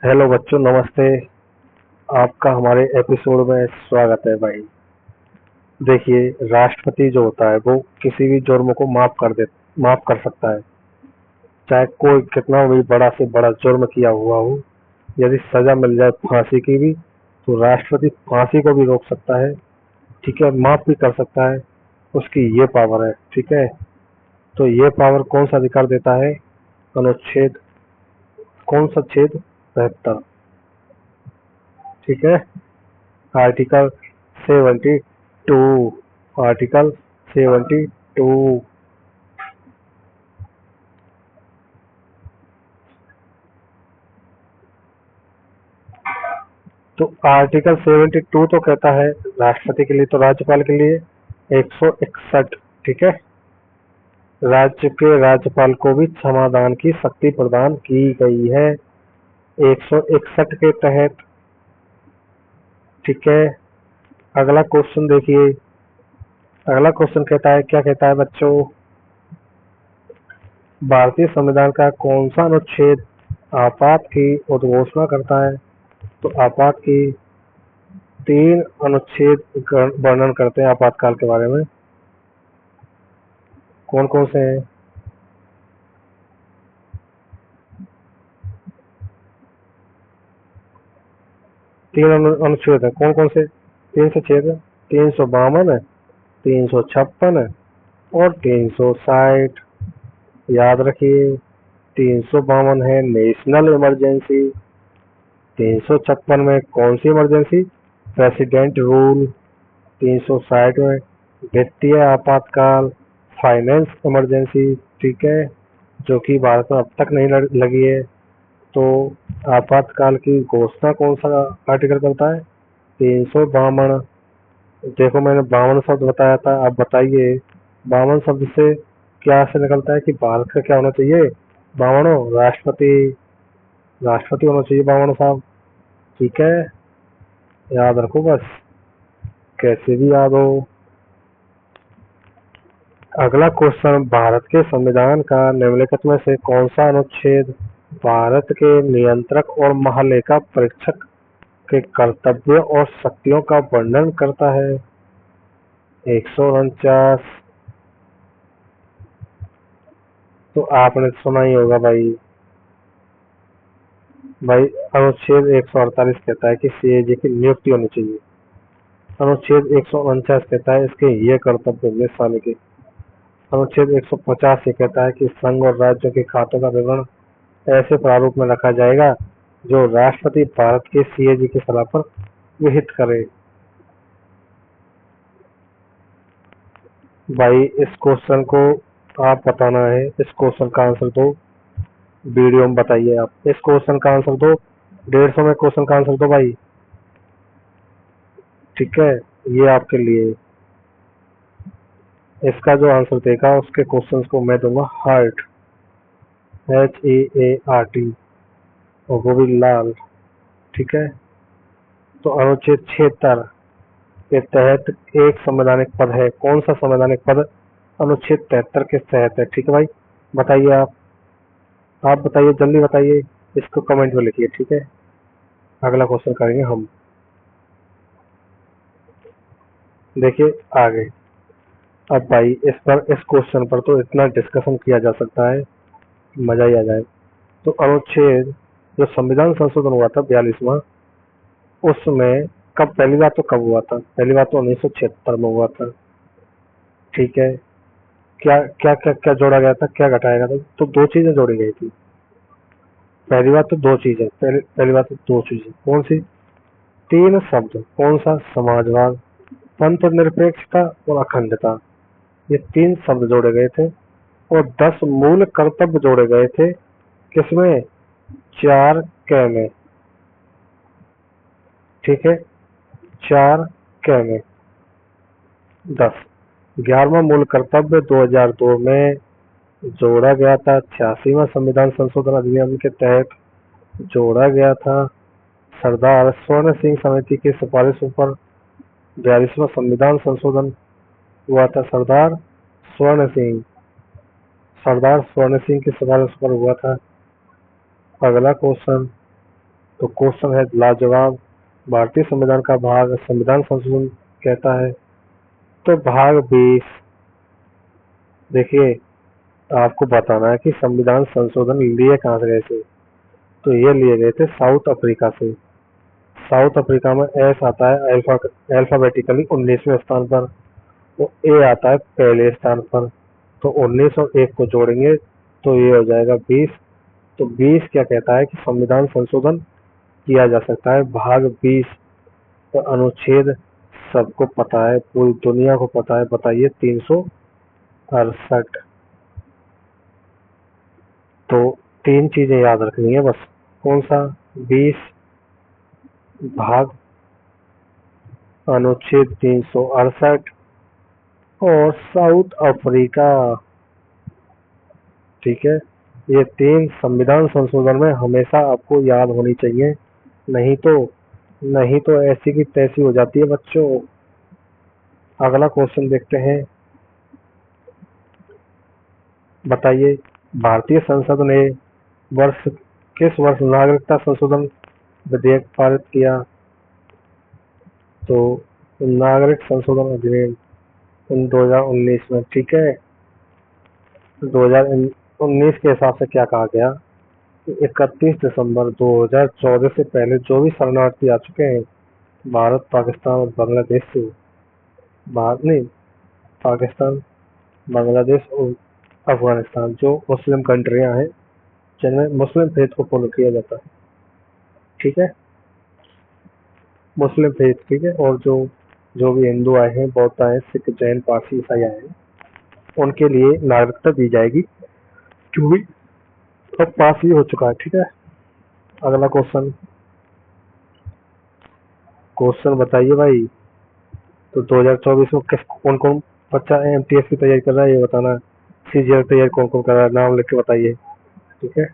Hello बच्चों, नमस्ते। आपका हमारे एपिसोड में स्वागत है भाई। देखिए, राष्ट्रपति जो होता है वो किसी भी जुर्म को माफ कर सकता है, चाहे कोई कितना भी बड़ा से बड़ा जुर्म किया हुआ हो। यदि सजा मिल जाए फांसी की भी, तो राष्ट्रपति फांसी को भी रोक सकता है। ठीक है, माफ भी कर सकता है। उसकी ये पावर है। ठीक है, तो ये पावर कौन सा अधिकार देता है? अनुच्छेद, कौन सा छेद? 72। ठीक है, आर्टिकल 72। आर्टिकल 72। तो आर्टिकल 72 तो कहता है राष्ट्रपति के लिए, तो राज्यपाल के लिए 161। ठीक है, राज्य के राज्यपाल को भी क्षमादान की शक्ति प्रदान की गई है 161 के तहत। ठीक है, अगला क्वेश्चन देखिए। अगला क्वेश्चन कहता है, क्या कहता है बच्चों? भारतीय संविधान का कौन सा अनुच्छेद आपात की उद्घोषणा करता है? तो आपात की 3 अनुच्छेद वर्णन करते हैं आपातकाल के बारे में। कौन कौन से हैं? 3 अनुच्छेद है। कौन कौन से? 306 है, 352 है, 356 है और 360। याद रखिए, 352 है नेशनल इमरजेंसी। 356 में कौन सी इमरजेंसी? President rule. 360 में वित्तीय आपातकाल, फाइनेंस इमरजेंसी। ठीक है, जो कि भारत में अब तक नहीं लगी है। तो आपातकाल की घोषणा कौन सा आर्टिकल करता है? 352। देखो, मैंने 52 शब्द बताया था। आप बताइए, 52 शब्द से क्या से निकलता है कि भारत का क्या होना चाहिए? 52 राष्ट्रपति। राष्ट्रपति होना चाहिए 52 साहब। ठीक है, याद रखो बस, कैसे भी याद हो। अगला क्वेश्चन, भारत के संविधान का निम्नलिखित में से कौन सा अनुच्छेद भारत के नियंत्रक और महालेखा परीक्षक के कर्तव्य और शक्तियों का वर्णन करता है? 149। तो आपने सुना ही होगा भाई। भाई, अनुच्छेद 148 कहता है कि सीएजी की नियुक्ति होनी चाहिए। अनुच्छेद 149 कहता है इसके ये कर्तव्य होंगे साल के। अनुच्छेद 150 ये कहता है कि संघ और राज्यों के खातों का विवरण ऐसे प्रारूप में रखा जाएगा जो राष्ट्रपति भारत के सीएजी की सलाह पर विहित करे। भाई, इस क्वेश्चन को आप बताना है। इस क्वेश्चन का आंसर दो, वीडियो में बताइए। आप इस क्वेश्चन का आंसर दो, 150 में क्वेश्चन का आंसर दो भाई। ठीक है, ये आपके लिए। इसका जो आंसर देगा उसके क्वेश्चंस को मैं दूंगा हार्ट, HEART, और वो भी लाल। ठीक है, तो अनुच्छेद 76 के तहत एक संवैधानिक पद है। कौन सा संवैधानिक पद अनुच्छेद 73 के तहत है? ठीक है भाई, बताइए आप बताइए, जल्दी बताइए, इसको कमेंट में लिखिए। ठीक है, अगला क्वेश्चन करेंगे हम। देखिए आगे। अब भाई, इस क्वेश्चन पर तो इतना डिस्कशन किया जा सकता है, मजा ही आ जाए। तो अनुच्छेद, जो संविधान संशोधन हुआ था 42वां, उसमें कब पहली बार तो कब हुआ था? पहली बार तो 1976 में हुआ था। ठीक है, क्या क्या क्या क्या जोड़ा गया था, क्या घटाया गया था? तो 2 चीजें जोड़ी गई थी। पहली बात तो 2 चीजें, पहली बात तो 2 चीजें कौन सी? 3 शब्द। कौन सा? समाजवाद, धर्मनिरपेक्षता और अखंडता। ये 3 शब्द जोड़े गए थे और 10 मूल कर्तव्य जोड़े गए थे। किसमें? 4 क में। ठीक है, 4 क में 10। 11वां मूल कर्तव्य 2002 में जोड़ा गया था, 86वां संविधान संशोधन अधिनियम के तहत जोड़ा गया था। सरदार स्वर्ण सिंह समिति की सिफारिशों पर 42वां संविधान संशोधन हुआ था। सरदार स्वर्ण सिंह की सिफारिश पर हुआ था। अगला क्वेश्चन, तो क्वेश्चन है लाजवाब। भारतीय संविधान का भाग संविधान संशोधन कहता है। तो भाग 20। देखिए, आपको बताना है कि संविधान संशोधन लिए कहाँ से गए थे। तो ये लिए गए थे साउथ अफ्रीका से। साउथ अफ्रीका में एस आता है अल्फाबेटिकली 19वें स्थान पर, तो ए आता है पहले स्थान पर। तो 19 और 1 को जोड़ेंगे तो ये हो जाएगा 20। तो 20 क्या कहता है कि संविधान संशोधन किया जा सकता है। भाग 20 तो अनुच्छेद सबको पता है, पूरी दुनिया को पता है। बताइए 368। तो 3 चीजें याद रखनी है बस। कौन सा? 20 भाग, अनुच्छेद 368 और साउथ अफ्रीका। ठीक है, ये 3 संविधान संशोधन में हमेशा आपको याद होनी चाहिए। नहीं तो नहीं तो ऐसी की तैसी हो जाती है बच्चों। अगला क्वेश्चन देखते हैं। बताइए, भारतीय संसद ने किस वर्ष नागरिकता संशोधन विधेयक पारित किया? तो नागरिक संशोधन अधिनियम 2019 में। ठीक है, 2019 के हिसाब से क्या कहा गया कि 31 दिसंबर 2014 से पहले जो भी शरणार्थी आ चुके हैं भारत, पाकिस्तान और बांग्लादेश से, भारत नहीं, पाकिस्तान, बांग्लादेश और अफगानिस्तान, जो मुस्लिम कंट्रियां हैं जिनमें मुस्लिम फेथ को फॉलो किया जाता है। ठीक है, मुस्लिम फेथ। ठीक है, और जो जो भी हिंदू आए हैं, बौद्ध आए हैं, सिख, जैन, पारसी, ईसाई आए हैं, उनके लिए नागरिकता दी जाएगी, जो भी अब पास ही हो चुका है। ठीक है, अगला क्वेश्चन। क्वेश्चन बताइए भाई। तो 2024 में किस कौन कौन बच्चा एमटीएस की तैयारी कर रहा है ये बताना है। सीजीएल की तैयारी कौन कौन कर रहा है, नाम लिख के बताइए। ठीक है।